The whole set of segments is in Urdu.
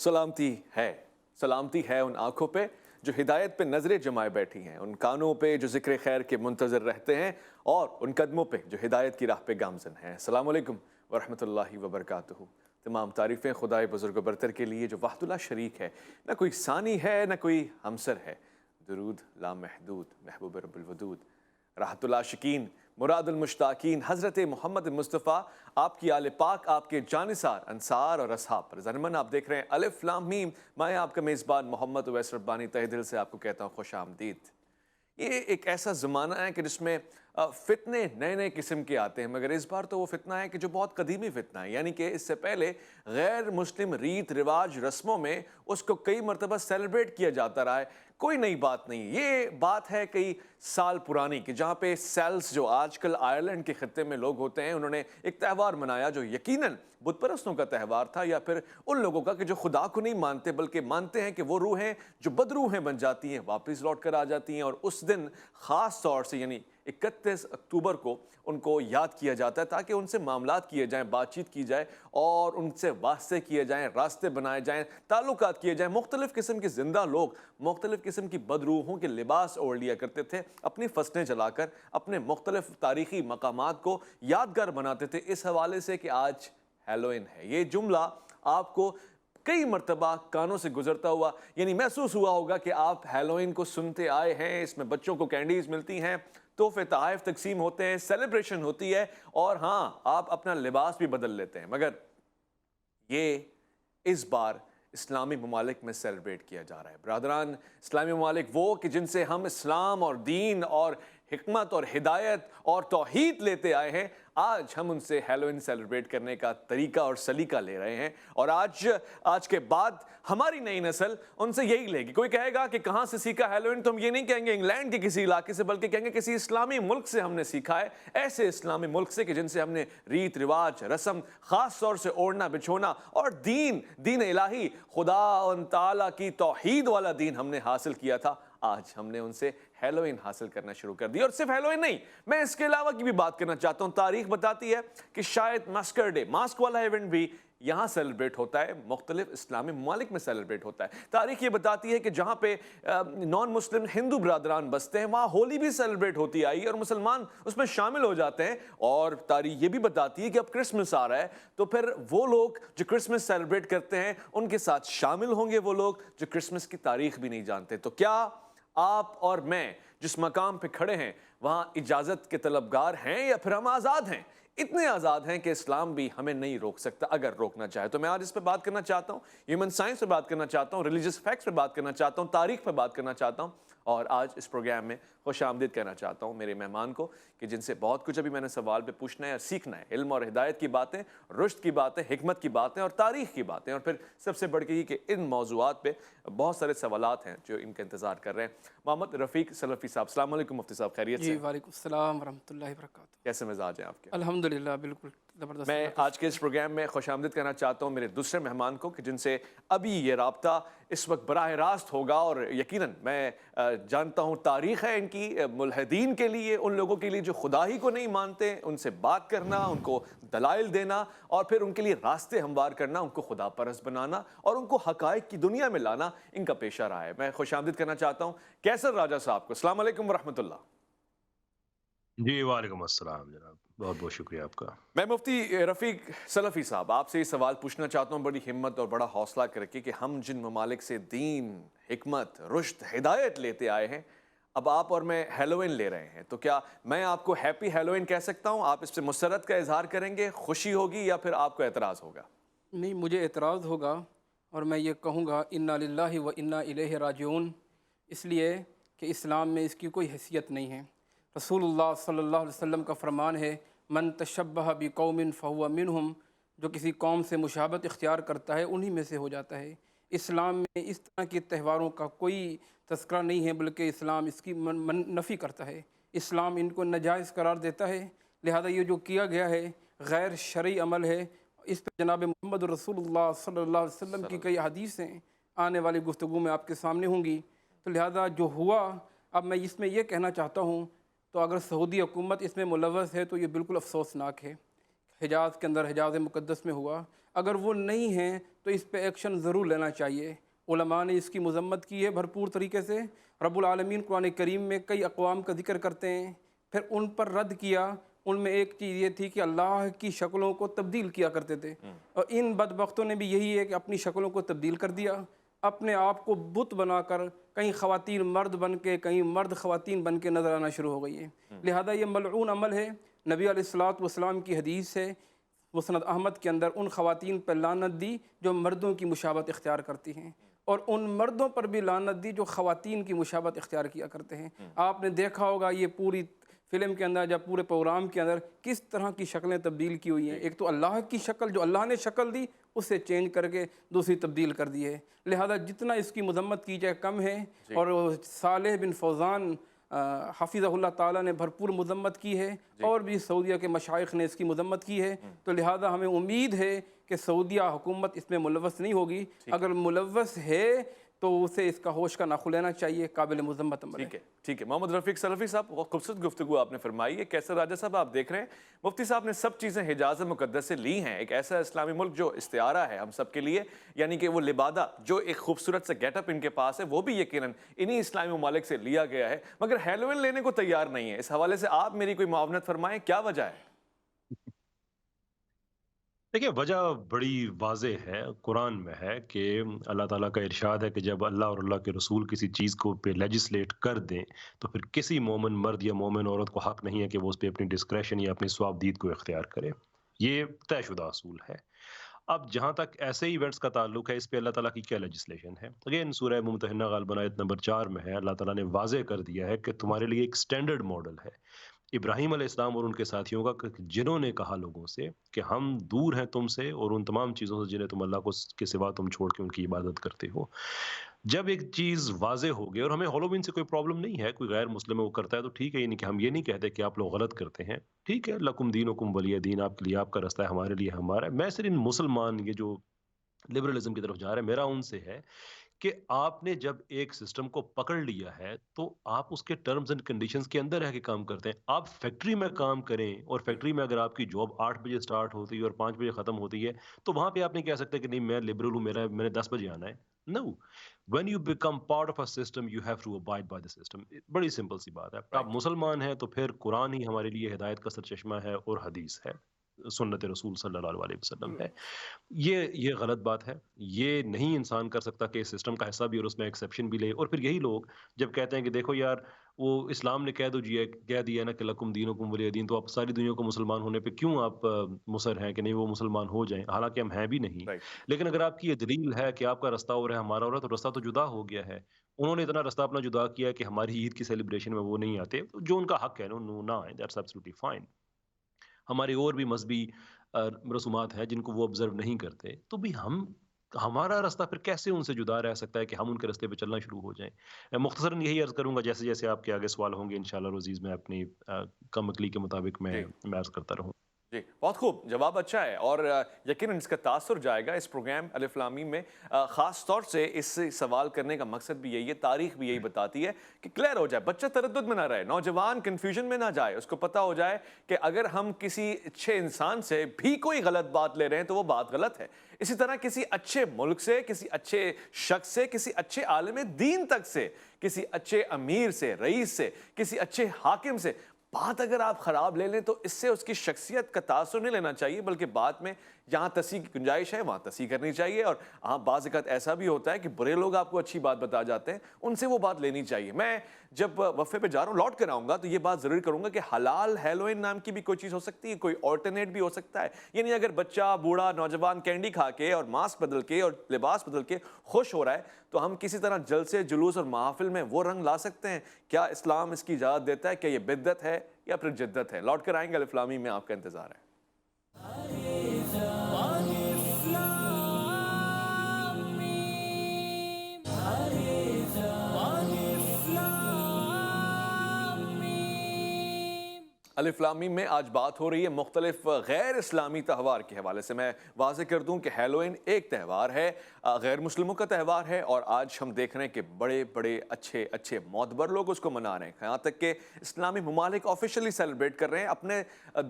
سلامتی ہے ان آنکھوں پہ جو ہدایت پہ نظریں جمائے بیٹھی ہیں، ان کانوں پہ جو ذکر خیر کے منتظر رہتے ہیں، اور ان قدموں پہ جو ہدایت کی راہ پہ گامزن ہیں۔ السلام علیکم ورحمۃ اللہ وبرکاتہ۔ تمام تعریفیں خدائے بزرگ و برتر کے لیے جو وحدہ لا شریک ہے، نہ کوئی ثانی ہے نہ کوئی ہمسر ہے۔ درود لامحدود محبوب رب الودود، راحت العاشقین، مراد المشتاقین، حضرت محمد مصطفیٰ، آپ کی آل پاک، آپ کے جانثار انصار اور اصحاب پر۔ ضمن آپ دیکھ رہے ہیں الف لام میم، میں آپ کا میزبان محمد اویس ربانی تہ دل سے آپ کو کہتا ہوں خوش آمدید۔ یہ ایک ایسا زمانہ ہے کہ جس میں فتنے نئے نئے قسم کے آتے ہیں، مگر اس بار تو وہ فتنہ ہے کہ جو بہت قدیمی فتنہ ہے، یعنی کہ اس سے پہلے غیر مسلم ریت رواج رسموں میں اس کو کئی مرتبہ سیلیبریٹ کیا جاتا رہا ہے۔ کوئی نئی بات نہیں، یہ بات ہے کئی سال پرانی کہ جہاں پہ سیلز جو آج کل آئرلینڈ کے خطے میں لوگ ہوتے ہیں، انہوں نے ایک تہوار منایا جو یقیناً بت پرستوں کا تہوار تھا، یا پھر ان لوگوں کا کہ جو خدا کو نہیں مانتے بلکہ مانتے ہیں کہ وہ روحیں جو بدروحیں بن جاتی ہیں واپس لوٹ کر آ جاتی ہیں، اور اس دن خاص طور سے یعنی 31 اکتوبر کو ان کو یاد کیا جاتا ہے تاکہ ان سے معاملات کیے جائیں، بات چیت کی جائے اور ان سے واسطے کیے جائیں، راستے بنائے جائیں، تعلقات کیے جائیں۔ مختلف قسم کے زندہ لوگ مختلف قسم کی بدروحوں کے لباس اوڑھ لیا کرتے تھے، اپنی فسنیں جلا کر اپنے مختلف تاریخی مقامات کو یادگار بناتے تھے، اس حوالے سے کہ آج ہیلوئن ہے۔ یہ جملہ آپ کو کئی مرتبہ کانوں سے گزرتا ہوا یعنی محسوس ہوا ہوگا کہ آپ ہیلوئن کو سنتے آئے ہیں۔ اس میں بچوں کو کینڈیز ملتی ہیں، تحفے تحائف تقسیم ہوتے ہیں، سیلیبریشن ہوتی ہے، اور ہاں آپ اپنا لباس بھی بدل لیتے ہیں، مگر یہ اس بار اسلامی ممالک میں سیلیبریٹ کیا جا رہا ہے۔ برادران، اسلامی ممالک وہ کہ جن سے ہم اسلام اور دین اور حکمت اور ہدایت اور توحید لیتے آئے ہیں، آج ہم ان سے ہیلوئن سیلیبریٹ کرنے کا طریقہ اور سلیقہ لے رہے ہیں، اور آج کے بعد ہماری نئی نسل ان سے یہی لے گی۔ کوئی کہے گا کہ کہاں سے سیکھا ہیلوئن، تو ہم یہ نہیں کہیں گے انگلینڈ کے کسی علاقے سے، بلکہ کہیں گے کسی اسلامی ملک سے ہم نے سیکھا ہے، ایسے اسلامی ملک سے کہ جن سے ہم نے ریت رواج رسم خاص طور سے اوڑھنا بچھونا اور دین الہی خدا ان تعالیٰ کی توحید والا دین ہم نے حاصل کیا تھا، آج ہم نے ان سے ہیلوئن حاصل کرنا شروع کر دی۔ اور صرف ہیلوئن نہیں، میں اس کے علاوہ کی بھی بات کرنا چاہتا ہوں۔ تاریخ بتاتی ہے کہ شاید ماسکر ڈے، ماسک والا ایونٹ بھی یہاں سیلیبریٹ ہوتا ہے، مختلف اسلامی ممالک میں سیلیبریٹ ہوتا ہے۔ تاریخ یہ بتاتی ہے کہ جہاں پہ نان مسلم ہندو برادران بستے ہیں، وہاں ہولی بھی سیلیبریٹ ہوتی آئی اور مسلمان اس میں شامل ہو جاتے ہیں۔ اور تاریخ یہ بھی بتاتی ہے کہ اب کرسمس آ رہا ہے، تو پھر وہ لوگ جو کرسمس سیلیبریٹ کرتے ہیں ان کے ساتھ شامل ہوں گے وہ لوگ جو کرسمس کی تاریخ بھی نہیں جانتے۔ تو کیا آپ اور میں جس مقام پہ کھڑے ہیں وہاں اجازت کے طلبگار ہیں، یا پھر ہم آزاد ہیں؟ اتنے آزاد ہیں کہ اسلام بھی ہمیں نہیں روک سکتا اگر روکنا چاہے۔ تو میں آج اس پہ بات کرنا چاہتا ہوں، ہیومن سائنس پہ بات کرنا چاہتا ہوں، ریلیجس فیکٹس پہ بات کرنا چاہتا ہوں، تاریخ پہ بات کرنا چاہتا ہوں، اور آج اس پروگرام میں خوش آمدید کہنا چاہتا ہوں میرے مہمان کو کہ جن سے بہت کچھ ابھی میں نے سوال پہ پوچھنا ہے اور سیکھنا ہے۔ علم اور ہدایت کی باتیں، رشد کی باتیں، حکمت کی باتیں اور تاریخ کی باتیں، اور پھر سب سے بڑھ کے یہ کہ ان موضوعات پہ بہت سارے سوالات ہیں جو ان کا انتظار کر رہے ہیں۔ محمد رفیق سلفی صاحب، السلام علیکم مفتی صاحب، خیریت سے؟ جی وعلیکم السلام ورحمۃ اللہ وبرکاتہ۔ کیسے مزاج ہیں آپ کے؟ الحمدللہ بالکل زبردست۔ میں آج کے اس پروگرام میں خوش آمدید کہنا چاہتا ہوں میرے دوسرے مہمان کو کہ جن سے ابھی یہ رابطہ اس وقت براہ راست ہوگا، اور یقیناً میں جانتا ہوں تاریخ ہے ان کی ملحدین کے لیے، ان لوگوں کے لیے جو خدا ہی کو نہیں مانتے، ان سے بات کرنا، ان کو دلائل دینا اور پھر ان کے لیے راستے ہموار کرنا، ان کو خدا پرست بنانا اور ان کو حقائق کی دنیا میں لانا ان کا پیشہ رہا ہے۔ میں خوش آمدید کرنا چاہتا ہوں کیسر راجہ صاحب کو۔ السلام علیکم ورحمۃ اللہ۔ جی وعلیکم السلام جناب، بہت بہت شکریہ آپ کا۔ میں مفتی رفیق سلفی صاحب آپ سے یہ سوال پوچھنا چاہتا ہوں بڑی ہمت اور بڑا حوصلہ کر کے کہ ہم جن ممالک سے دین، حکمت، رشد، ہدایت لیتے آئے ہیں، اب آپ اور میں ہیلوئن لے رہے ہیں، تو کیا میں آپ کو ہیپی ہیلوئن کہہ سکتا ہوں؟ آپ اس سے مسرت کا اظہار کریں گے، خوشی ہوگی، یا پھر آپ کو اعتراض ہوگا؟ نہیں، مجھے اعتراض ہوگا، اور میں یہ کہوں گا انا للہ و انا الیہ راجعون، اس لیے کہ اسلام میں اس کی کوئی حیثیت نہیں ہے۔ رسول اللہ صلی اللہ علیہ وسلم کا فرمان ہے من تشبہ بقوم فہو منہم، جو کسی قوم سے مشابہت اختیار کرتا ہے انہی میں سے ہو جاتا ہے۔ اسلام میں اس طرح کے تہواروں کا کوئی تذکرہ نہیں ہے، بلکہ اسلام اس کی نفی کرتا ہے۔ اسلام ان کو ناجائز قرار دیتا ہے، لہذا یہ جو کیا گیا ہے غیر شرعی عمل ہے۔ اس پہ جناب محمد رسول اللہ صلی اللہ علیہ وسلم کی کئی حدیثیں آنے والی گفتگو میں آپ کے سامنے ہوں گی، تو لہذا جو ہوا، اب میں اس میں یہ کہنا چاہتا ہوں، تو اگر سعودی حکومت اس میں ملوث ہے تو یہ بالکل افسوسناک ہے۔ حجاز کے اندر حجاز مقدس میں ہوا، اگر وہ نہیں ہیں تو اس پہ ایکشن ضرور لینا چاہیے۔ علماء نے اس کی مذمت کی ہے بھرپور طریقے سے۔ رب العالمین قرآن کریم میں کئی اقوام کا ذکر کرتے ہیں، پھر ان پر رد کیا۔ ان میں ایک چیز یہ تھی کہ اللہ کی شکلوں کو تبدیل کیا کرتے تھے، اور ان بدبختوں نے بھی یہی ہے کہ اپنی شکلوں کو تبدیل کر دیا، اپنے آپ کو بت بنا کر کہیں خواتین مرد بن کے، کہیں مرد خواتین بن کے نظر آنا شروع ہو گئی ہے۔ لہذا یہ ملعون عمل ہے۔ نبی علیہ الصلوۃ والسلام کی حدیث ہے مسند احمد کے اندر، ان خواتین پر لعنت دی جو مردوں کی مشابہت اختیار کرتی ہیں، اور ان مردوں پر بھی لعنت دی جو خواتین کی مشابہت اختیار کیا کرتے ہیں۔ آپ نے دیکھا ہوگا یہ پوری فلم کے اندر یا پورے پروگرام کے اندر کس طرح کی شکلیں تبدیل کی ہوئی ہیں۔ ایک تو اللہ کی شکل جو اللہ نے شکل دی اسے چینج کر کے دوسری تبدیل کر دی ہے۔ لہذا جتنا اس کی مذمت کی جائے کم ہے، اور صالح بن فوزان حفظہ اللہ تعالیٰ نے بھرپور مذمت کی ہے، اور بھی سعودیہ کے مشائخ نے اس کی مذمت کی ہے۔ تو لہذا ہمیں امید ہے کہ سعودیہ حکومت اس میں ملوث نہیں ہوگی، اگر ملوث ہے تو اسے اس کا ہوش کا ناخن لینا چاہیے، قابل مذمت عمل ہے۔ ٹھیک ہے محمد رفیق سلفی صاحب، بہت خوبصورت گفتگو آپ نے فرمائی ہے۔ کیسر راجہ صاحب آپ دیکھ رہے ہیں مفتی صاحب نے سب چیزیں حجاز مقدس سے لی ہیں، ایک ایسا اسلامی ملک جو استعارہ ہے ہم سب کے لیے، یعنی کہ وہ لبادہ جو ایک خوبصورت سے گیٹ اپ ان کے پاس ہے وہ بھی یقیناً انہی اسلامی ممالک سے لیا گیا ہے، مگر ہیلوئن لینے کو تیار نہیں ہے۔ اس حوالے سے آپ میری کوئی معاونت فرمائیں، کیا وجہ ہے؟ دیکھیے وجہ بڑی واضح ہے، قرآن میں ہے کہ اللہ تعالیٰ کا ارشاد ہے کہ جب اللہ اور اللہ کے رسول کسی چیز کو پہ لیجسلیٹ کر دیں تو پھر کسی مومن مرد یا مومن عورت کو حق نہیں ہے کہ وہ اس پہ اپنی ڈسکریشن یا اپنی صوابدید کو اختیار کرے۔ یہ طے شدہ اصول ہے۔ اب جہاں تک ایسے ایونٹس کا تعلق ہے، اس پہ اللہ تعالیٰ کی کیا لیجسلیشن ہے؟ اگین سورہ ممتحنہ غالباً آیت نمبر 4 میں ہے، اللہ تعالیٰ نے واضح کر دیا ہے کہ تمہارے لیے ایک سٹینڈرڈ ماڈل ہے ابراہیم علیہ السلام اور ان کے ساتھیوں کا، جنہوں نے کہا لوگوں سے کہ ہم دور ہیں تم سے اور ان تمام چیزوں سے جنہیں تم اللہ کو کے سوا تم چھوڑ کے ان کی عبادت کرتے ہو۔ جب ایک چیز واضح ہو گئی، اور ہمیں ہالووین سے کوئی پرابلم نہیں ہے، کوئی غیر مسلم ہے وہ کرتا ہے تو ٹھیک ہے، یعنی کہ ہم یہ نہیں کہتے کہ آپ لوگ غلط کرتے ہیں، ٹھیک ہے، لکم دینکم ولی دین، آپ کے لیے آپ کا رستہ ہے، ہمارے لیے ہمارا ہے۔ میں صرف ان مسلمان یہ جو لبرلزم کی طرف جا رہے ہیں، میرا ان سے ہے کہ آپ نے جب ایک سسٹم کو پکڑ لیا ہے تو آپ اس کے ٹرمز اینڈ کنڈیشنز کے اندر رہ کے کام کرتے ہیں۔ آپ فیکٹری میں کام کریں، اور فیکٹری میں اگر آپ کی جاب 8 بجے سٹارٹ ہوتی ہے اور 5 بجے ختم ہوتی ہے تو وہاں پہ آپ نہیں کہہ سکتے کہ نہیں میں لبرل ہوں، میں نے 10 بجے آنا ہے۔ No, when you become part of a system you have to abide by the system. بڑی سمپل سی بات ہے۔ آپ مسلمان ہیں تو پھر قرآن ہی ہمارے لیے ہدایت کا سرچشمہ ہے، اور حدیث ہے، سنت رسول صلی اللہ علیہ وسلم ہے۔ یہ غلط بات ہے، یہ نہیں انسان کر سکتا کہ اس سسٹم کا حصہ بھی اور اس میں ایکسیپشن بھی لے۔ اور پھر یہی لوگ جب کہتے ہیں کہ دیکھو یار وہ اسلام نے کہہ دیا نا کہ لکم دینکم ولی دین، تو آپ ساری دنیا کو مسلمان ہونے پہ کیوں آپ مصر ہیں کہ نہیں وہ مسلمان ہو جائیں، حالانکہ ہم ہیں بھی نہیں۔ لیکن اگر آپ کی یہ دلیل ہے کہ آپ کا رستہ اور ہے ہمارا اور ہے، تو رستہ تو جدا ہو گیا ہے۔ انہوں نے اتنا رستہ اپنا جدا کیا کہ ہماری عید کی سیلیبریشن میں وہ نہیں آتے، جو ان کا حق ہے، نہ آئیں، دیٹس ایبسلیوٹلی فائن۔ ہمارے اور بھی مذہبی رسومات ہیں جن کو وہ آبزرو نہیں کرتے، تو بھی ہمارا رستہ پھر کیسے ان سے جدا رہ سکتا ہے کہ ہم ان کے رستے پہ چلنا شروع ہو جائیں؟ مختصراً یہی عرض کروں گا، جیسے جیسے آپ کے آگے سوال ہوں گے انشاءاللہ العزیز میں اپنی کم عقلی کے مطابق میں عرض کرتا رہوں۔ جی بہت خوب، جواب اچھا ہے، اور یقیناً اس کا تاثر جائے گا اس پروگرام الف لام میم میں۔ خاص طور سے اس سوال کرنے کا مقصد بھی یہی ہے، تاریخ بھی یہی بتاتی ہے کہ کلیئر ہو جائے، بچہ تردد میں نہ رہے، نوجوان کنفیوژن میں نہ جائے، اس کو پتہ ہو جائے کہ اگر ہم کسی اچھے انسان سے بھی کوئی غلط بات لے رہے ہیں تو وہ بات غلط ہے۔ اسی طرح کسی اچھے ملک سے، کسی اچھے شخص سے، کسی اچھے عالم دین تک سے، کسی اچھے امیر سے، رئیس سے، کسی اچھے حاکم سے بات اگر آپ خراب لے لیں تو اس سے اس کی شخصیت کا تاثر نہیں لینا چاہیے، بلکہ بات میں جہاں تصحیح کی گنجائش ہے وہاں تصحیح کرنی چاہیے۔ اور ہاں بعض اوقات ایسا بھی ہوتا ہے کہ برے لوگ آپ کو اچھی بات بتا جاتے ہیں، ان سے وہ بات لینی چاہیے۔ میں جب وقفے پہ جا رہا ہوں، لوٹ کر آؤں گا تو یہ بات ضرور کروں گا کہ حلال ہیلوئن نام کی بھی کوئی چیز ہو سکتی ہے، کوئی آلٹرنیٹ بھی ہو سکتا ہے۔ یعنی اگر بچہ، بوڑھا، نوجوان کینڈی کھا کے اور ماسک بدل کے اور لباس بدل کے خوش ہو رہا ہے تو ہم کسی طرح جلسے، جلوس اور محافل میں وہ رنگ لا سکتے ہیں؟ کیا اسلام اس کی اجازت دیتا ہے؟ کہ یہ بدعت ہے یا پھر جدت ہے؟ لوٹ کر آئیں گے، الف لام میم میں آپ کا انتظار ہے۔ الف لام میم میں آج بات ہو رہی ہے مختلف غیر اسلامی تہوار کے حوالے سے. میں واضح کر دوں کہ ہیلوئین ایک تہوار ہے، غیر مسلموں کا تہوار ہے، اور آج ہم دیکھ رہے ہیں کہ بڑے بڑے اچھے معتبر لوگ اس کو منا رہے ہیں. یہاں تک کہ اسلامی ممالک آفیشلی سیلیبریٹ کر رہے ہیں، اپنے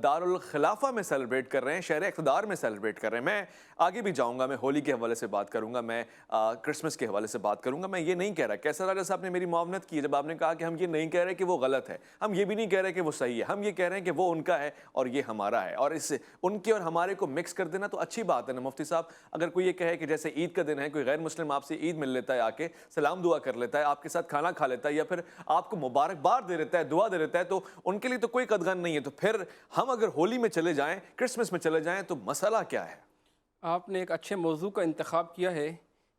دارالخلافہ میں سیلیبریٹ کر رہے ہیں، شہر اقتدار میں سیلیبریٹ کر رہے ہیں. میں آگے بھی جاؤں گا، میں ہولی کے حوالے سے بات کروں گا، میں کرسمس کے حوالے سے بات کروں گا. میں یہ نہیں کہہ رہا، کیسر راجہ صاحب نے میری معاونت کی جب آپ نے کہا کہ ہم یہ نہیں کہہ رہے کہ وہ غلط ہے، ہم یہ بھی نہیں کہہ رہے کہ وہ صحیح ہے، ہم یہ کہہ رہے ہیں کہ وہ ان کا ہے اور یہ ہمارا ہے، اور اس ان کے اور ہمارے کو مکس کر دینا تو اچھی بات ہے نا مفتی صاحب. اگر کوئی یہ کہے کہ جیسے عید کا دن ہے، کوئی غیر مسلم آپ سے عید مل لیتا ہے، آ کے سلام دعا کر لیتا ہے، آپ کے ساتھ کھانا کھا لیتا ہے، یا پھر آپ کو مبارکباد دے دیتا ہے، دعا دے دیتا ہے، تو ان کے لیے تو کوئی قدغن نہیں ہے. تو پھر ہم اگر ہولی میں چلے جائیں، کرسمس میں چلے جائیں، تو مسئلہ کیا ہے؟ آپ نے ایک اچھے موضوع کا انتخاب کیا ہے.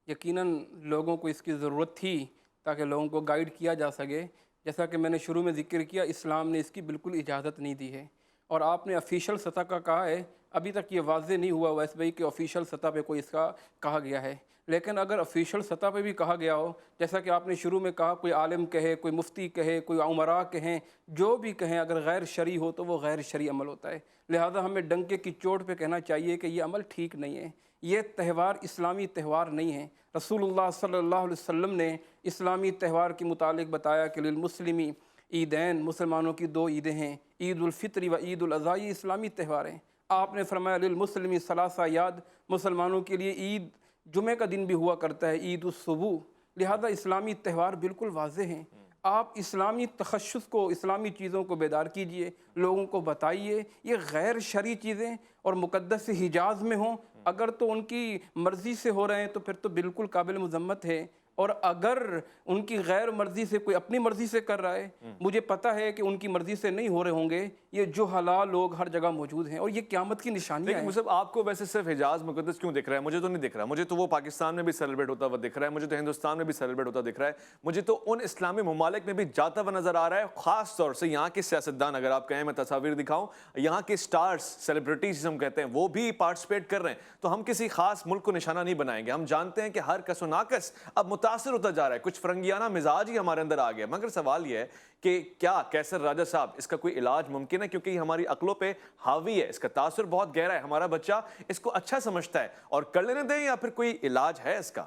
یقیناً لوگوں کو اس کی ضرورت تھی تاکہ لوگوں کو گائیڈ کیا جا سکے. جیسا کہ میں نے شروع میں ذکر کیا، اسلام نے اس کی بالکل اجازت نہیں دی ہے، اور آپ نے آفیشیل سطح کا کہا ہے. ابھی تک یہ واضح نہیں ہوا ویسے بھائی کہ آفیشیل سطح پہ کوئی اس کا کہا گیا ہے. لیکن اگر آفیشیل سطح پہ بھی کہا گیا ہو، جیسا کہ آپ نے شروع میں کہا، کوئی عالم کہے، کوئی مفتی کہے، کوئی عمراء کہیں، جو بھی کہیں، اگر غیر شرعی ہو تو وہ غیر شرعی عمل ہوتا ہے. لہٰذا ہمیں ڈنکے کی چوٹ پہ کہنا چاہیے کہ یہ عمل ٹھیک نہیں ہے، یہ تہوار اسلامی تہوار نہیں ہے. رسول اللہ صلی اللہ علیہ وسلم نے اسلامی تہوار کے متعلق بتایا کہ للمسلمی عیدین، مسلمانوں کی دو عیدیں ہیں، عید الفطر و عید الاضحیٰ، یہ اسلامی تہوار ہیں. آپ نے فرمایا للمسلمی ثلاثہ یاد، مسلمانوں کے لیے عید جمعہ کا دن بھی ہوا کرتا ہے، عید الصبح. لہذا اسلامی تہوار بالکل واضح ہیں. آپ اسلامی تخصص کو، اسلامی چیزوں کو بیدار کیجئے، لوگوں کو بتائیے. یہ غیر شرعی چیزیں اور مقدس حجاز میں ہوں، اگر تو ان کی مرضی سے ہو رہے ہیں تو پھر تو بالکل قابل مذمت ہے. اور اگر ان کی غیر مرضی سے کوئی اپنی مرضی سے کر رہا ہے، مجھے پتہ ہے کہ ان کی مرضی سے نہیں ہو رہے ہوں گے. یہ جو حلال لوگ ہر جگہ موجود ہیں، اور یہ قیامت کی نشانیاں لیکن ہیں. مصعب، آپ کو ویسے صرف حجاز مقدس کیوں دکھ رہا ہے؟ مجھے تو نہیں دکھ رہا. مجھے تو وہ پاکستان میں بھی سیلیبریٹ ہوتا ہوا دکھ رہا ہے، مجھے تو ہندوستان میں بھی سیلیبریٹ ہوتا دکھ رہا ہے، مجھے تو ان اسلامی ممالک میں بھی جاتا ہوا نظر آ رہا ہے. خاص طور سے یہاں کے سیاستدان، اگر آپ کہیں میں تصاویر دکھاؤں، یہاں کے سٹارز، سیلیبریٹیز ہم کہتے ہیں، وہ بھی پارٹیسپیٹ کر رہے ہیں. تو ہم کسی خاص ملک کو نشانہ نہیں بنائیں گے. ہم جانتے ہیں کہ ہر کس و ناکس اب متاثر ہوتا جا رہا ہے، کچھ فرنگیانہ مزاج ہی ہمارے اندر آ گیا. مگر سوال یہ ہے کہ کیا کیسر راجہ صاحب اس کا کوئی علاج ممکن ہے؟ کیونکہ یہ ہماری عقلوں پہ حاوی ہے، اس کا تاثر بہت گہرا ہے، ہمارا بچہ اس کو اچھا سمجھتا ہے، اور کر لینے دیں، یا پھر کوئی علاج ہے اس کا؟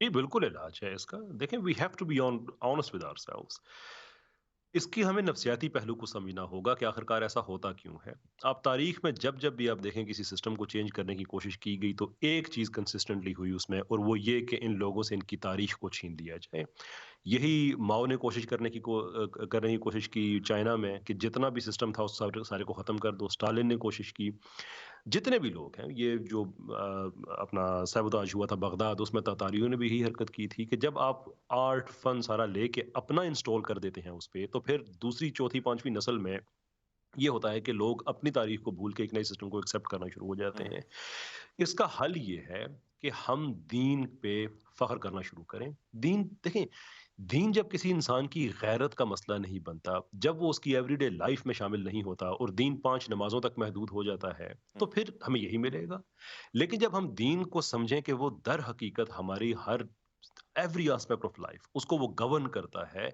جی بالکل علاج ہے اس کا. دیکھیں we have to be honest with ourselves. اس کی ہمیں نفسیاتی پہلو کو سمجھنا ہوگا کہ آخرکار ایسا ہوتا کیوں ہے. آپ تاریخ میں جب بھی آپ دیکھیں کسی سسٹم کو چینج کرنے کی کوشش کی گئی تو ایک چیز کنسسٹنٹلی ہوئی اس میں، اور وہ یہ کہ ان لوگوں سے ان کی تاریخ کو چھین لیا جائے. یہی ماؤ نے کرنے کی کوشش کی چائنا میں کہ جتنا بھی سسٹم تھا اس سارے کو ختم کر دو. اسٹالن نے کوشش کی. جتنے بھی لوگ ہیں، یہ جو اپنا سیبوتاج ہوا تھا بغداد، اس میں تاتاریوں نے بھی یہی حرکت کی تھی کہ جب آپ آرٹ فن سارا لے کے اپنا انسٹال کر دیتے ہیں اس پہ، تو پھر دوسری چوتھی پانچویں نسل میں یہ ہوتا ہے کہ لوگ اپنی تاریخ کو بھول کے ایک نئے سسٹم کو ایکسیپٹ کرنا شروع ہو جاتے ہیں. اس کا حل یہ ہے کہ ہم دین پہ فخر کرنا شروع کریں. دین دیکھیں، دین جب کسی انسان کی غیرت کا مسئلہ نہیں بنتا، جب وہ اس کی ایوری ڈے لائف میں شامل نہیں ہوتا اور دین 5 نمازوں تک محدود ہو جاتا ہے، تو پھر ہمیں یہی ملے گا. لیکن جب ہم دین کو سمجھیں کہ وہ در حقیقت ہماری ہر ایوری آسپیکٹ آف لائف، اس کو وہ گورن کرتا ہے.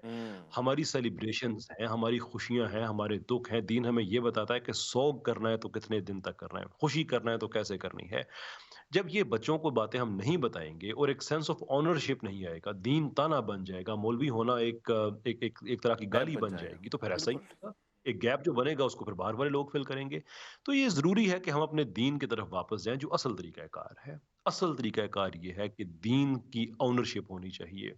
ہماری سیلیبریشنز ہیں، ہماری خوشیاں ہیں، ہمارے دکھ ہیں. دین ہمیں یہ بتاتا ہے کہ سوگ کرنا ہے تو کتنے دن تک کرنا ہے، خوشی کرنا ہے تو کیسے کرنی ہے. جب یہ بچوں کو باتیں ہم نہیں بتائیں گے اور ایک سینس آف آنرشپ نہیں آئے گا، دین تانا بن جائے گا، مولوی ہونا ایک طرح کی گالی عیب بن بن جائے جائے گا. گی، تو پھر ایسا ہی بالکل. ہوگا. ایک گیپ جو بنے گا اس کو پھر باہر والے لوگ فل کریں گے. تو یہ ضروری ہے کہ ہم اپنے دین کی طرف واپس جائیں جو اصل طریقہ کار ہے. اصل طریقہ کار یہ ہے کہ دین کی اونرشپ ہونی چاہیے.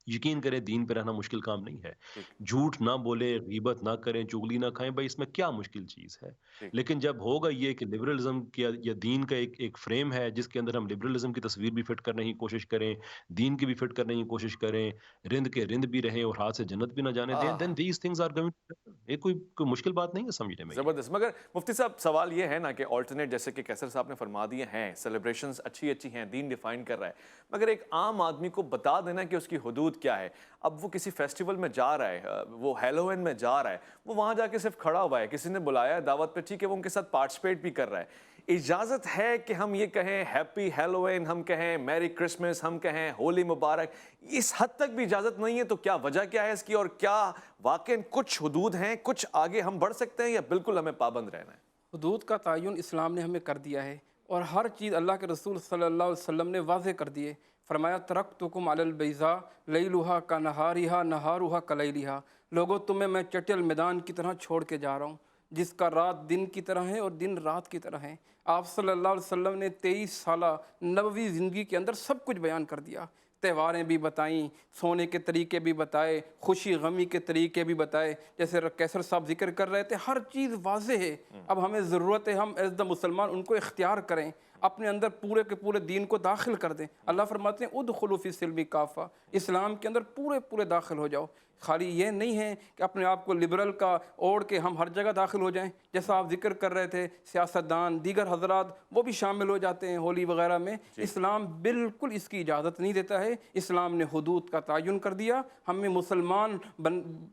یقین کریں دین پہ رہنا مشکل کام نہیں ہے. ٹھیک جھوٹ نہ بولیں، غیبت نہ کریں، چغلی نہ کھائیں، بھائی اس میں کیا مشکل چیز ہے. ٹھیک. لیکن جب ہوگا یہ کہ لبرلزم یا دین کا ایک فریم ہے جس کے اندر ہم لبرلزم کی تصویر بھی فٹ کرنے کی کوشش کریں، دین کی بھی فٹ کرنے کی کوشش کریں، رند کے رند بھی رہیں اور ہاتھ سے جنت بھی نہ جانے دیں، آہ then these things are going to happen. یہ کوئی مشکل بات نہیں ہے سمجھنے میں. یہ زبردست. مگر مفتی صاحب سوال یہ ہے نا کہ آلٹرنیٹ، جیسے کہ کیسر صاحب نے فرما دیے ہیں، سیلیبریشنز اچھی ہیں، دین ڈیفائن کر رہا ہے، مگر ایک عام آدمی کو بتا دینا کہ اس کی حدود کیا ہے. اب وہ کسی فیسٹیول میں جا رہا ہے، وہ ہیلوئین میں جا رہا ہے، وہ وہاں جا کے صرف کھڑا ہوا ہے، کسی نے بلایا ہے دعوت پہ، ٹھیک ہے، وہ ان کے ساتھ پارٹیسپیٹ بھی کر رہا ہے. اجازت ہے کہ ہم یہ کہیں ہیپی ہیلوین، ہم کہیں میری کرسمس، ہم کہیں ہولی مبارک؟ اس حد تک بھی اجازت نہیں ہے تو کیا وجہ کیا ہے اس کی، اور کیا واقعاً کچھ حدود ہیں، کچھ آگے ہم بڑھ سکتے ہیں یا بالکل ہمیں پابند رہنا ہے؟ حدود کا تعین اسلام نے ہمیں کر دیا ہے، اور ہر چیز اللہ کے رسول صلی اللہ علیہ وسلم نے واضح کر دی ہے۔ فرمایا ترکتکم علی البیضاء لیلھا کنہارھا نہارھا کلیلھا، لوگوں تمہیں میں چٹل میدان کی طرح چھوڑ کے جا رہا ہوں، جس کا رات دن کی طرح ہے اور دن رات کی طرح ہے۔ آپ صلی اللہ علیہ وسلم نے 23 سالہ نبوی زندگی کے اندر سب کچھ بیان کر دیا، تہواریں بھی بتائیں، سونے کے طریقے بھی بتائے، خوشی غمی کے طریقے بھی بتائے، جیسے کیسر صاحب ذکر کر رہے تھے، ہر چیز واضح ہے۔ اب ہمیں ضرورت ہے ہم ایز دا مسلمان ان کو اختیار کریں، اپنے اندر پورے کے پورے دین کو داخل کر دیں۔ اللہ فرماتے ہیں ادخلوا فی السلم کافہ، اسلام کے اندر پورے داخل ہو جاؤ۔ خالی یہ نہیں ہے کہ اپنے آپ کو لبرل کا اوڑھ کے ہم ہر جگہ داخل ہو جائیں، جیسا آپ ذکر کر رہے تھے، سیاستدان دیگر حضرات وہ بھی شامل ہو جاتے ہیں ہولی وغیرہ میں۔ اسلام بالکل اس کی اجازت نہیں دیتا ہے۔ اسلام نے حدود کا تعین کر دیا، ہمیں مسلمان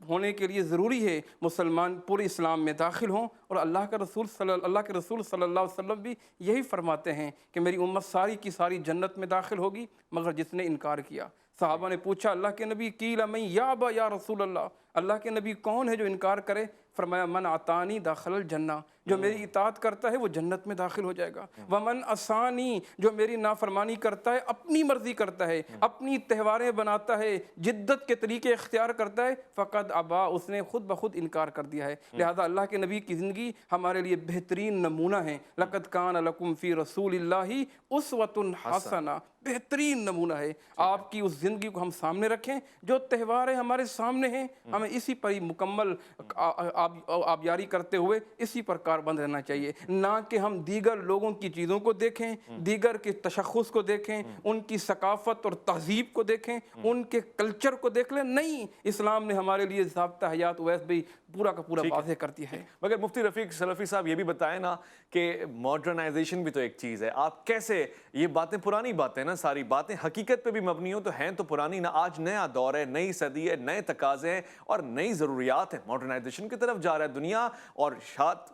ہونے کے لیے ضروری ہے مسلمان پورے اسلام میں داخل ہوں، اور اللہ کے رسول صلی اللہ علیہ وسلم بھی یہی فرماتے ہیں کہ میری امت ساری کی ساری جنت میں داخل ہوگی مگر جس نے انکار کیا۔ صحابہ نے پوچھا اللہ کے نبی قیل من یابا یا رسول اللہ کے نبی کون ہے جو انکار کرے؟ فرمایا من عطانی داخل الجنہ، جو میری اطاعت کرتا ہے وہ جنت میں داخل ہو جائے گا۔ ومن عصانی، جو میری نافرمانی کرتا ہے، اپنی مرضی کرتا ہے، اپنی تہواریں بناتا ہے، جدت کے طریقے اختیار کرتا ہے، فقد ابا، اس نے خود بخود انکار کر دیا ہے۔ لہذا اللہ کے نبی کی زندگی ہمارے لیے بہترین نمونہ ہے۔ لقد کان لکم فی رسول اللہ اسوۃ حسنہ، بہترین نمونہ ہے۔ آپ کی اس زندگی کو ہم سامنے رکھیں، جو تہوار ہمارے سامنے ہیں ہمیں اسی پر ہی مکمل آبیاری کرتے ہوئے اسی پر کاربند رہنا چاہیے، نہ کہ ہم دیگر لوگوں کی چیزوں کو دیکھیں، دیگر کے تشخص کو دیکھیں، ان کی ثقافت اور تہذیب کو دیکھیں، ان کے کلچر کو دیکھ لیں۔ نہیں، اسلام نے ہمارے لیے ضابطہ حیات ویسے بھی پورا کا پورا واضح کر دیا ہے۔ مگر مفتی رفیق سلفی صاحب یہ بھی بتائیں نا کہ ماڈرنائزیشن بھی تو ایک چیز ہے، آپ کیسے یہ باتیں پرانی باتیں نا، ساری باتیں حقیقت پہ بھی مبنی ہوں تو ہیں تو پرانی نا، آج نیا دور ہے، نئی صدی ہے، نئے تقاضے ہیں اور نئی ضروریات ہیں، ماڈرنائزیشن کی طرف جا رہا ہے دنیا، اور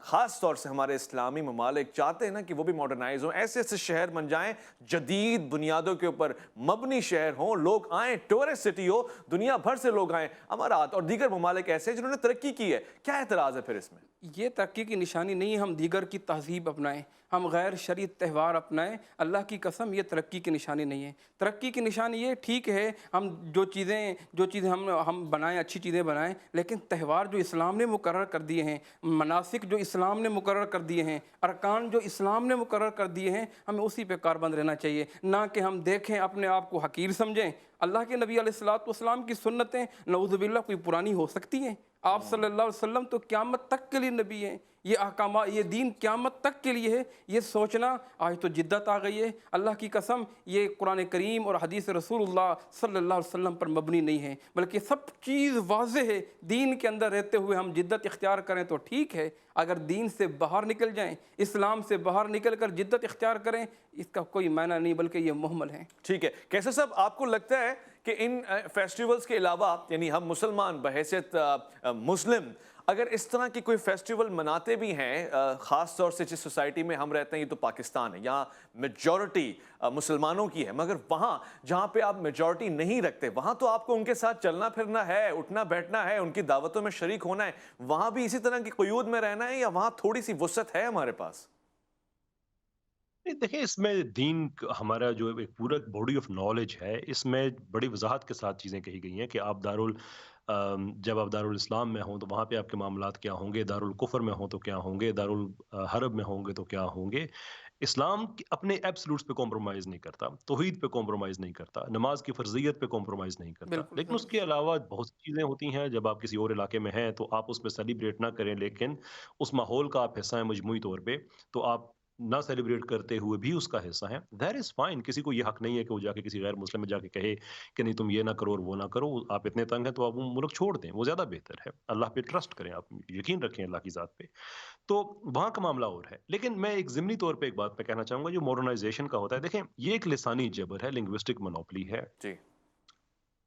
خاص طور سے ہمارے اسلامی ممالک چاہتے ہیں نا کہ وہ بھی ماڈرنائز ہوں، ایسے ایسے شہر بن جائیں جدید بنیادوں کے اوپر مبنی شہر ہوں، لوگ آئیں، ٹورسٹ سٹی ہو، دنیا بھر سے لوگ آئیں۔ امارات اور دیگر ممالک ایسے ہیں جنہوں نے ترقی کی ہے، کیا اعتراض ہے پھر اس میں؟ یہ ترقی کی نشانی نہیں ہے ہم دیگر کی تہذیب اپنائیں، ہم غیر شرعی تہوار اپنائیں، اللہ کی قسم یہ ترقی کی نشانی نہیں ہے۔ ترقی کی نشانی یہ ٹھیک ہے ہم جو چیزیں ہم بنائیں، اچھی چیزیں بنائیں، لیکن تہوار جو اسلام نے مقرر کر دیے ہیں، مناسک جو اسلام نے مقرر کر دیے ہیں، ارکان جو اسلام نے مقرر کر دیے ہیں، ہمیں اسی پہ کاربند رہنا چاہیے، نہ کہ ہم دیکھیں اپنے آپ کو حقیر سمجھیں۔ اللہ کے نبی علیہ الصلوۃ والسلام کی سنتیں نعوذ باللہ کوئی پرانی ہو سکتی ہیں؟ آپ صلی اللہ علیہ وسلم تو قیامت تک کے لیے نبی ہیں، یہ احکامات، یہ دین قیامت تک کے لیے ہے۔ یہ سوچنا آج تو جدت آ گئی ہے، اللہ کی قسم یہ قرآن کریم اور حدیث رسول اللہ صلی اللہ علیہ وسلم پر مبنی نہیں ہے، بلکہ سب چیز واضح ہے۔ دین کے اندر رہتے ہوئے ہم جدت اختیار کریں تو ٹھیک ہے، اگر دین سے باہر نکل جائیں، اسلام سے باہر نکل کر جدت اختیار کریں، اس کا کوئی معنی نہیں بلکہ یہ محمل ہے۔ ٹھیک ہے، کیسے صاحب آپ کو لگتا ہے کہ ان فیسٹیولز کے علاوہ، یعنی ہم مسلمان بحیثیت مسلم اگر اس طرح کی کوئی فیسٹیول مناتے بھی ہیں، خاص طور سے جس سوسائٹی میں ہم رہتے ہیں، یہ تو پاکستان ہے، یہاں میجورٹی مسلمانوں کی ہے، مگر وہاں جہاں پہ آپ میجورٹی نہیں رکھتے وہاں تو آپ کو ان کے ساتھ چلنا پھرنا ہے، اٹھنا بیٹھنا ہے، ان کی دعوتوں میں شریک ہونا ہے، وہاں بھی اسی طرح کی قیود میں رہنا ہے یا وہاں تھوڑی سی وسعت ہے ہمارے پاس؟ دیکھیں اس میں دین ہمارا جو ایک پورا باڈی آف نالج ہے، اس میں بڑی وضاحت کے ساتھ چیزیں کہی گئی ہیں کہ آپ جب آپ دارالاسلام میں ہوں تو وہاں پہ آپ کے معاملات کیا ہوں گے، دارالکفر میں ہوں تو کیا ہوں گے، دارالحرب میں ہوں گے تو کیا ہوں گے۔ اسلام اپنے ایبسلوٹس پہ کمپرومائز نہیں کرتا، توحید پہ کمپرومائز نہیں کرتا، نماز کی فرضیت پہ کمپرومائز نہیں کرتا، بالکل لیکن اس کے علاوہ بہت سی چیزیں ہوتی ہیں جب آپ کسی اور علاقے میں ہیں تو آپ اس میں سیلیبریٹ نہ کریں، لیکن اس ماحول کا آپ حصہ ہیں مجموعی طور پہ، تو آپ نہ سیلیبریٹ کرتے ہوئے بھی اس کا حصہ ہیں، دیٹ از فائن۔ کسی کو یہ حق نہیں ہے کہ وہ جا کے کسی غیر مسلم میں جا کے کہے کہ نہیں تم یہ نہ کرو اور وہ نہ کرو، آپ اتنے تنگ ہیں تو آپ وہ ملک چھوڑ دیں، وہ زیادہ بہتر ہے۔ اللہ پہ ٹرسٹ کریں، آپ یقین رکھیں اللہ کی ذات پہ، تو وہاں کا معاملہ اور ہے۔ لیکن میں ایک ضمنی طور پہ ایک بات میں کہنا چاہوں گا، جو ماڈرنائزیشن کا ہوتا ہے، دیکھیں یہ ایک لسانی جبر ہے، لنگوسٹک مونوپلی ہے۔ جی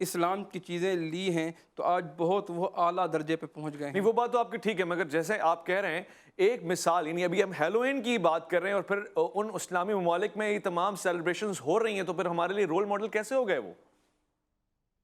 اسلام کی چیزیں لی ہیں تو آج بہت وہ اعلیٰ درجے پہ پہنچ گئے ہیں۔ نہیں وہ بات تو آپ کی ٹھیک ہے، مگر جیسے آپ کہہ رہے ہیں ایک مثال، یعنی ابھی ہم ہیلوئین کی بات کر رہے ہیں اور پھر ان اسلامی ممالک میں یہ تمام سیلیبریشنز ہو رہی ہیں، تو پھر ہمارے لیے رول ماڈل کیسے ہو گئے وہ؟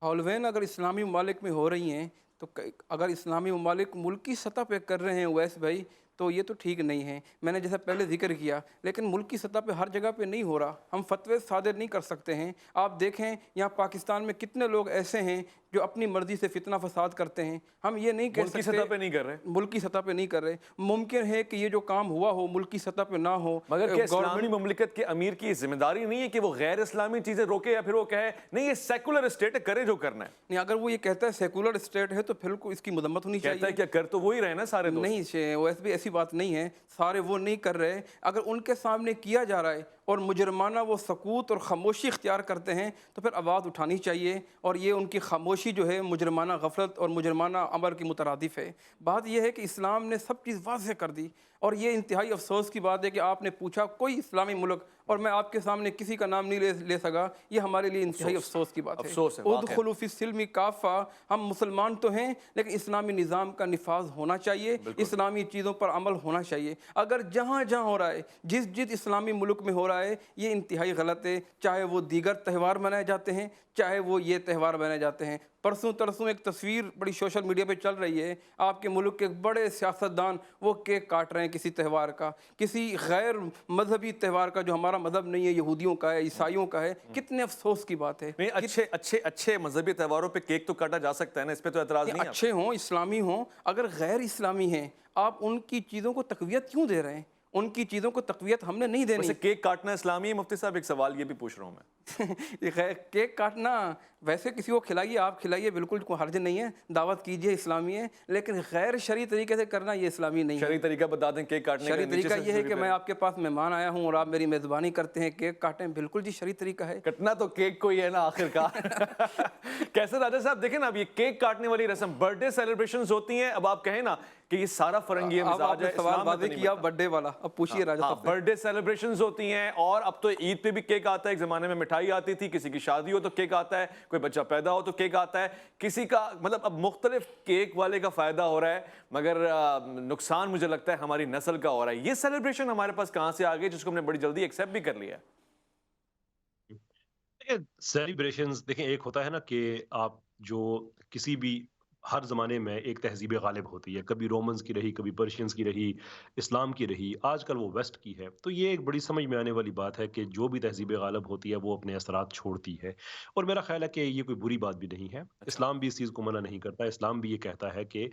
ہالوین اگر اسلامی ممالک میں ہو رہی ہیں تو اگر اسلامی ممالک ملکی سطح پہ کر رہے ہیں اویس بھائی تو یہ تو ٹھیک نہیں ہے۔ میں نے جیسا پہلے ذکر کیا، لیکن ملکی سطح پہ ہر جگہ پہ نہیں ہو رہا، ہم فتوے صادر نہیں کر سکتے ہیں۔ آپ دیکھیں یہاں پاکستان میں کتنے لوگ ایسے ہیں جو اپنی مرضی سے فتنہ فساد کرتے ہیں، ہم یہ نہیں کہہ ملکی سکتے سطح پہ نہیں کر رہے، ملکی سطح پہ نہیں کر رہے۔ ممکن ہے کہ یہ جو کام ہوا ہو ملکی سطح پہ نہ ہو، مگر کیا اسلامی مملکت کے امیر کی ذمہ داری نہیں ہے کہ وہ غیر اسلامی چیزیں روکے، یا پھر وہ کہے نہیں یہ سیکولر اسٹیٹ ہے، کرے جو کرنا ہے؟ نہیں، اگر وہ یہ کہتا ہے سیکولر اسٹیٹ ہے تو پھر کو اس کی مذمت ہونی چاہیے۔ کہتا ہے کیا کر تو وہی رہے نا سارے دوست؟ نہیں اویس بھی ایسی بات نہیں ہے، سارے وہ نہیں کر رہے۔ اگر ان کے سامنے کیا جا رہا ہے اور مجرمانہ وہ سکوت اور خاموشی اختیار کرتے ہیں تو پھر آواز اٹھانی چاہیے، اور یہ ان کی خاموشی جو ہے مجرمانہ غفلت اور مجرمانہ امر کی مترادف ہے۔ بات یہ ہے کہ اسلام نے سب چیز واضح کر دی، اور یہ انتہائی افسوس کی بات ہے کہ آپ نے پوچھا کوئی اسلامی ملک، اور میں آپ کے سامنے کسی کا نام نہیں لے سکا، یہ ہمارے لیے انتہائی افسوس کی بات ہے۔ ادخلوا فی السلم کافہ، ہم مسلمان تو ہیں لیکن اسلامی نظام کا نفاذ ہونا چاہیے، اسلامی چیزوں پر عمل ہونا چاہیے۔ اگر جہاں جہاں ہو رہا ہے، جس اسلامی ملک میں ہو رہا ہے، یہ انتہائی غلط ہے، چاہے وہ دیگر تہوار منائے جاتے ہیں، چاہے وہ یہ تہوار منائے جاتے ہیں۔ پرسوں ترسوں ایک تصویر بڑی سوشل میڈیا پہ چل رہی ہے، آپ کے ملک کے بڑے سیاستدان وہ کیک کاٹ رہے ہیں کسی تہوار کا، کسی غیر مذہبی تہوار کا جو ہمارا مذہب نہیں ہے، یہودیوں کا ہے، عیسائیوں کا ہے۔ کتنے افسوس کی بات ہے۔ نہیں اچھے مذہبی تہواروں پہ کیک تو کاٹا جا سکتا ہے نا، اس پہ تو اعتراض نہیں ہے۔ اچھے ہوں، اسلامی ہوں، اگر غیر اسلامی ہیں آپ ان کی چیزوں کو تقویت کیوں دے رہے ہیں؟ ان کی چیزوں کو تقویت ہم نے نہیں دینی۔ ویسے کیک کاٹنا اسلامی ہے مفتی صاحب؟ ایک سوال یہ بھی پوچھ رہا ہوں میں۔ کیک کاٹنا ویسے کسی کو کھلائیے، آپ کھلائیے، بالکل کوئی حرج نہیں ہے، دعوت کیجئے، اسلامی ہے، لیکن غیر شرعی طریقے سے کرنا یہ اسلامی نہیں ہے۔ شرعی طریقہ بتا دیں کیک کاٹنے کا؟ شرعی طریقہ یہ ہے کہ میں آپ کے پاس مہمان آیا ہوں اور آپ میری میزبانی کرتے ہیں، کیک کاٹیں، بالکل جی شرعی طریقہ ہے۔ کٹنا تو کیک کو ہی ہے نا آخر کا۔ کیسے راجہ صاحب دیکھیں نا، اب یہ کیک کاٹنے والی رسم، برتھ ڈے سیلیبریشنز ہوتی ہیں، اب آپ کہیں نا کہ یہ سارا فرنگی مزاج ہے، سوال واضح کیا برتھ ڈے والا، اب پوچھیے راجہ صاحب سے۔ برتھ ڈے سیلیبریشنز ہوتی ہیں، اور اب تو عید پہ بھی کیک آتا ہے، ایک زمانے میں مٹھائی آتی تھی، کسی کی شادی ہو تو کیک آتا ہے، کوئی بچہ پیدا ہو تو کیک آتا ہے، کسی کا مطلب اب مختلف کیک والے کا فائدہ ہو رہا ہے، مگر نقصان مجھے لگتا ہے ہماری نسل کا ہو رہا ہے۔ یہ سیلیبریشن ہمارے پاس کہاں سے آ گئی جس کو ہم نے بڑی جلدی ایکسیپٹ بھی کر لیا؟ سیلیبریشنز دیکھیں، ایک ہوتا ہے نا کہ آپ جو کسی بھی ہر زمانے میں ایک تہذیب غالب ہوتی ہے، کبھی رومنز کی رہی، کبھی پرشینز کی رہی، اسلام کی رہی، آج کل وہ ویسٹ کی ہے۔ تو یہ ایک بڑی سمجھ میں آنے والی بات ہے کہ جو بھی تہذیب غالب ہوتی ہے وہ اپنے اثرات چھوڑتی ہے، اور میرا خیال ہے کہ یہ کوئی بری بات بھی نہیں ہے۔ اسلام بھی اس چیز کو منع نہیں کرتا، اسلام بھی یہ کہتا ہے کہ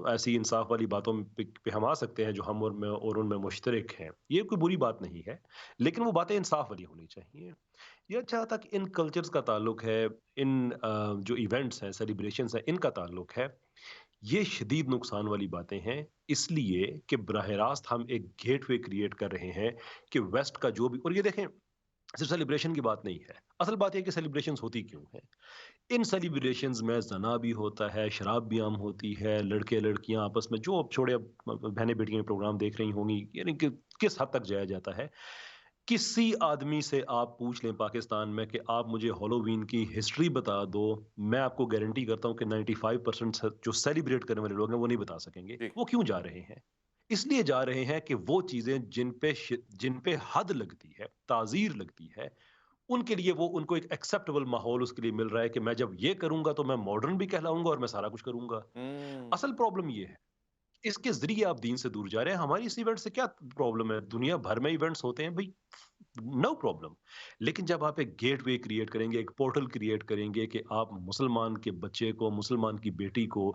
ایسی انصاف والی باتوں پہ ہم آ سکتے ہیں جو ہم اور ان میں مشترک ہیں، یہ کوئی بری بات نہیں ہے، لیکن وہ باتیں انصاف والی ہونی چاہیے۔ یہ جہاں تک ان کلچرز کا تعلق ہے، ان جو ایونٹس ہیں، سیلیبریشنز ہیں، ان کا تعلق ہے، یہ شدید نقصان والی باتیں ہیں، اس لیے کہ براہ راست ہم ایک گیٹ وے کریٹ کر رہے ہیں کہ ویسٹ کا جو بھی، اور یہ دیکھیں صرف سیلیبریشن کی بات نہیں ہے، اصل بات یہ کہ سیلیبریشنز ہوتی کیوں ہیں۔ ان سیلیبریشنز میں زنا بھی ہوتا ہے، شراب بھی عام ہوتی ہے، لڑکے لڑکیاں آپس میں جو اب چھوڑے بہنیں بیٹیاں پروگرام دیکھ رہی ہوں گی، یعنی کہ کس حد تک جایا جاتا ہے۔ کسی آدمی سے آپ پوچھ لیں پاکستان میں کہ آپ مجھے ہالووین کی ہسٹری بتا دو، میں آپ کو گارنٹی کرتا ہوں کہ 95% جو سیلیبریٹ کرنے والے لوگ ہیں وہ نہیں بتا سکیں گے۔ وہ کیوں جا رہے ہیں؟ اس لیے جا رہے ہیں کہ وہ چیزیں جن پہ حد لگتی ہے، تعزیر لگتی ہے، ان کے لیے وہ ان کو ایک ایکسیپٹیبل ماحول اس کے لیے مل رہا ہے کہ میں جب یہ کروں گا تو میں ماڈرن بھی کہلاؤں گا اور میں سارا کچھ کروں گا۔ اصل پرابلم یہ ہے، اس کے ذریعے آپ دین سے دور جا رہے ہیں۔ ہماری اس ایونٹ سے کیا پرابلم ہے؟ دنیا بھر میں ایونٹس ہوتے ہیں بھائی، نو پرابلم، لیکن جب آپ ایک گیٹ وے کریٹ کریں گے، ایک پورٹل کریٹ کریں گے کہ آپ مسلمان کے بچے کو، مسلمان کی بیٹی کو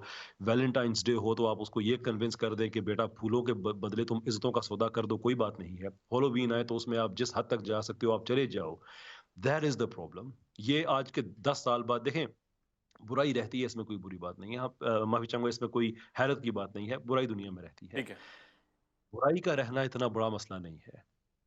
ویلنٹائنس ڈے ہو تو آپ اس کو یہ کنونس کر دیں کہ بیٹا پھولوں کے بدلے تم عزتوں کا سودا کر دو، کوئی بات نہیں ہے۔ ہالووین آئے تو اس میں آپ جس حد تک جا سکتے ہو آپ چلے جاؤ۔ That is the problem. یہ آج کے 10 سال بعد دیکھیں، برائی رہتی ہے، اس میں کوئی بری بات نہیں ہے، معافی چاہوں گا، اس میں کوئی حیرت کی بات نہیں ہے، برائی دنیا میں رہتی ہے۔ برائی کا رہنا اتنا بڑا مسئلہ نہیں ہے،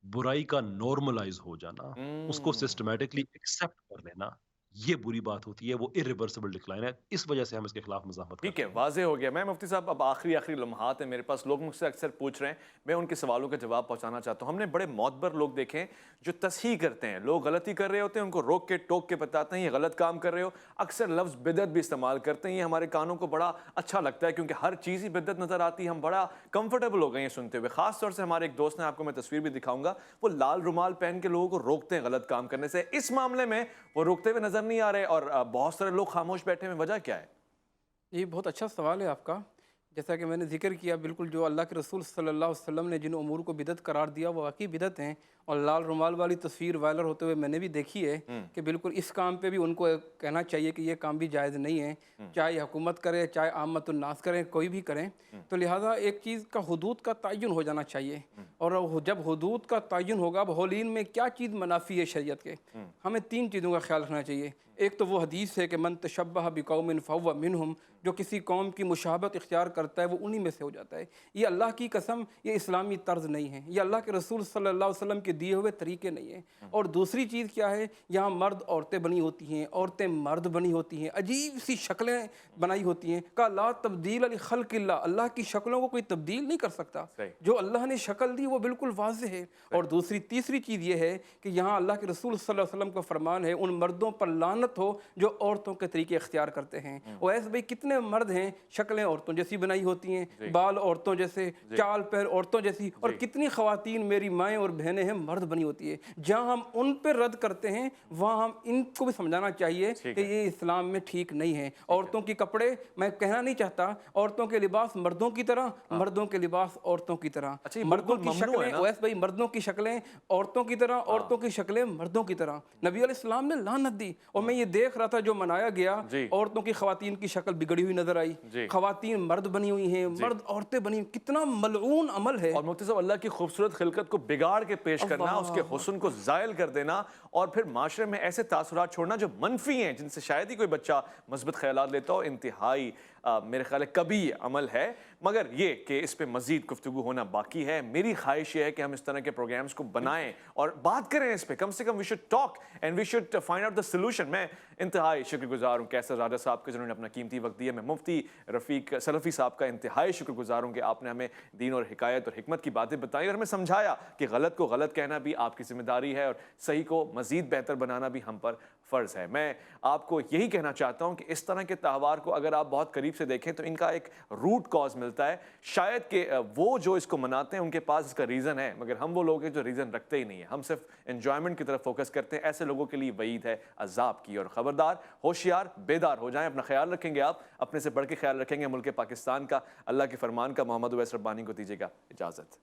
برائی کا نارملائز ہو جانا، اس کو سسٹمیٹکلی ایکسیپٹ کر لینا، یہ بری بات ہوتی ہے، وہ irreversible decline ہے، اس وجہ سے ہم اس کے خلاف مزاحمت ٹھیک کرتے ہے، ہیں۔ واضح ہو گیا۔ میں مفتی صاحب اب آخری لمحات ہیں میرے پاس، لوگ مجھ سے اکثر پوچھ رہے ہیں، میں ان کے سوالوں کا جواب پہنچانا چاہتا ہوں۔ ہم نے بڑے معتبر لوگ دیکھے ہیں جو تصحیح کرتے ہیں، لوگ غلطی کر رہے ہوتے ہیں ان کو روک کے ٹوک کے بتاتے ہیں یہ غلط کام کر رہے ہو، اکثر لفظ بدعت بھی استعمال کرتے ہیں، یہ ہمارے کانوں کو بڑا اچھا لگتا ہے کیونکہ ہر چیز ہی بدعت نظر آتی ہے، ہم بڑا کمفرٹیبل ہو گئے ہیں سنتے ہوئے۔ خاص طور سے ہمارے ایک دوست ہیں، آپ کو میں تصویر بھی دکھاؤں گا، وہ لال رومال پہن کے لوگوں کو روکتے ہیں غلط کام کرنے سے، اس معاملے میں وہ روکتے ہوئے نظر نہیں آ رہے اور بہت سارے لوگ خاموش بیٹھے ہوئے، وجہ کیا ہے؟ یہ بہت اچھا سوال ہے آپ کا۔ جیسا کہ میں نے ذکر کیا، بالکل جو اللہ کے رسول صلی اللہ علیہ وسلم نے جن امور کو بدعت قرار دیا وہ واقعی بدعت ہیں، اور لال رومال والی تصویر وائرل ہوتے ہوئے میں نے بھی دیکھی ہے کہ بالکل اس کام پہ بھی ان کو کہنا چاہیے کہ یہ کام بھی جائز نہیں ہے، چاہے حکومت کرے چاہے عامت الناس کریں، کوئی بھی کریں۔ تو لہٰذا ایک چیز کا حدود کا تعین ہو جانا چاہیے، اور جب حدود کا تعین ہوگا، بحولین میں کیا چیز منافی ہے شریعت کے، ہمیں 3 چیزوں کا خیال رکھنا چاہیے۔ ایک تو وہ حدیث ہے کہ من تشبہ بقوم فہو منہم، جو کسی قوم کی مشابہت اختیار کرتا ہے وہ انہی میں سے ہو جاتا ہے۔ یہ اللہ کی قسم یہ اسلامی طرز نہیں ہے، یہ اللہ کے رسول صلی اللہ علیہ وسلم کے دیے ہوئے طریقے نہیں ہیں۔ اور دوسری چیز کیا ہے، یہاں مرد عورتیں بنی ہوتی ہیں، عورتیں مرد بنی ہوتی ہیں، عجیب سی شکلیں بنائی ہوتی ہیں۔ کہا لا تبدیل لخلق اللہ، اللہ کی شکلوں کو کوئی تبدیل نہیں کر سکتا، جو اللہ نے شکل دی وہ بالکل واضح ہے۔ اور تیسری چیز یہ ہے کہ یہاں اللہ کے رسول صلی اللہ علیہ وسلم کا فرمان ہے ان مردوں پر لعنت ہو جو عورتوں کے طریقے اختیار کرتے ہیں۔ اور ایسے بھائی کتنے مرد ہیں شکلیں عورتوں جیسی بنائی ہوتی ہیں، بال عورتوں جیسے، چال پیر عورتوں جیسی، اور کتنی خواتین میری مائیں اور بہنیں ہیں مرد بنی ہوتی ہے۔ جہاں ہم ان پہ رد کرتے ہیں وہاں ہم ان کو بھی سمجھانا چاہیے کہ یہ اسلام میں ٹھیک نہیں ہے۔ عورتوں کے کپڑے، میں کہنا نہیں چاہتا، عورتوں کے لباس مردوں کی طرح، مردوں کے لباس عورتوں کی طرح، مردوں کی شکلیں اویس بھائی مردوں کی شکلیں عورتوں کی طرح، عورتوں کی شکلیں مردوں کی طرح۔ نبی علیہ السلام نے لعنت دی، اور میں یہ دیکھ رہا تھا جو منایا گیا، عورتوں کی خواتین کی شکل بگڑی ہوئی نظر آئی، خواتین مرد بنی ہوئی ہیں، مرد عورتیں بنی ہوئی، کتنا ملعون عمل ہے۔ اور مفتی صاحب اللہ کی خوبصورت خلقت کو بگاڑ کے پیش کرنا، اس کے حسن کو زائل کر دینا، اور پھر معاشرے میں ایسے تاثرات چھوڑنا جو منفی ہیں، جن سے شاید ہی کوئی بچہ مثبت خیالات لیتا ہو، انتہائی میرے خیال ہے کبھی عمل ہے۔ مگر یہ کہ اس پہ مزید گفتگو ہونا باقی ہے۔ میری خواہش یہ ہے کہ ہم اس طرح کے پروگرامز کو بنائیں اور بات کریں اس پہ، کم سے کم we should talk and we should find out the solution. میں انتہائی شکر گزار ہوں کیسر راجہ صاحب کے، جنہوں نے اپنا قیمتی وقت دیا۔ میں مفتی رفیق سلفی صاحب کا انتہائی شکر گزار ہوں کہ آپ نے ہمیں دین اور حکایت اور حکمت کی باتیں بتائیں اور ہمیں سمجھایا کہ غلط کو غلط کہنا بھی آپ کی ذمہ داری ہے اور صحیح کو مزید بہتر بنانا بھی ہم پر فرض ہے۔ میں آپ کو یہی کہنا چاہتا ہوں کہ اس طرح کے تہوار کو اگر آپ بہت قریب سے دیکھیں تو ان کا ایک روٹ کاز ملتا ہے، شاید کہ وہ جو اس کو مناتے ہیں ان کے پاس اس کا ریزن ہے، مگر ہم وہ لوگ ہیں جو ریزن رکھتے ہی نہیں ہیں، ہم صرف انجوائمنٹ کی طرف فوکس کرتے ہیں۔ ایسے لوگوں کے لیے وعید ہے عذاب کی، اور خبردار، ہوشیار، بیدار ہو جائیں۔ اپنا خیال رکھیں گے، آپ اپنے سے بڑھ کے خیال رکھیں گے ملک پاکستان کا، اللہ کے فرمان کا۔ محمد اویس ربانی کو دیجیے گا اجازت۔